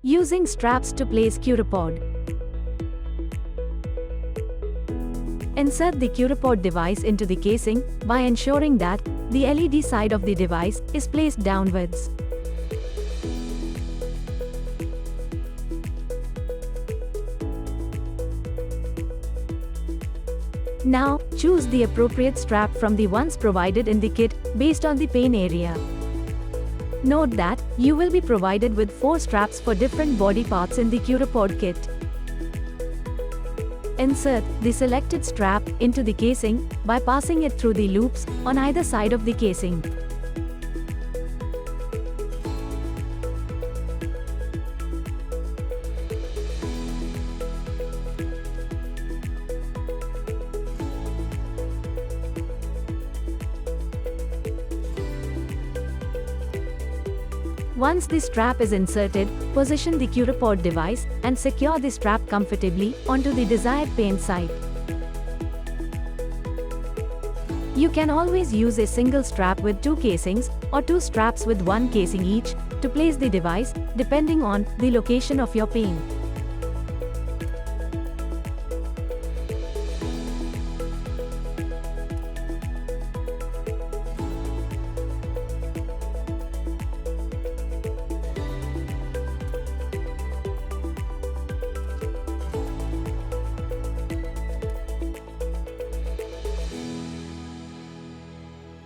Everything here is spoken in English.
Using straps to place Curapod. Insert the Curapod device into the casing by ensuring that the LED side of the device is placed downwards. Now, choose the appropriate strap from the ones provided in the kit based on the pain area. Note that you will be provided with 4 straps for different body parts in the Curapod kit. Insert the selected strap into the casing by passing it through the loops on either side of the casing. Once the strap is inserted, position the Curapod device and secure the strap comfortably onto the desired pain site. You can always use a single strap with 2 casings or 2 straps with 1 casing each to place the device, depending on the location of your pain.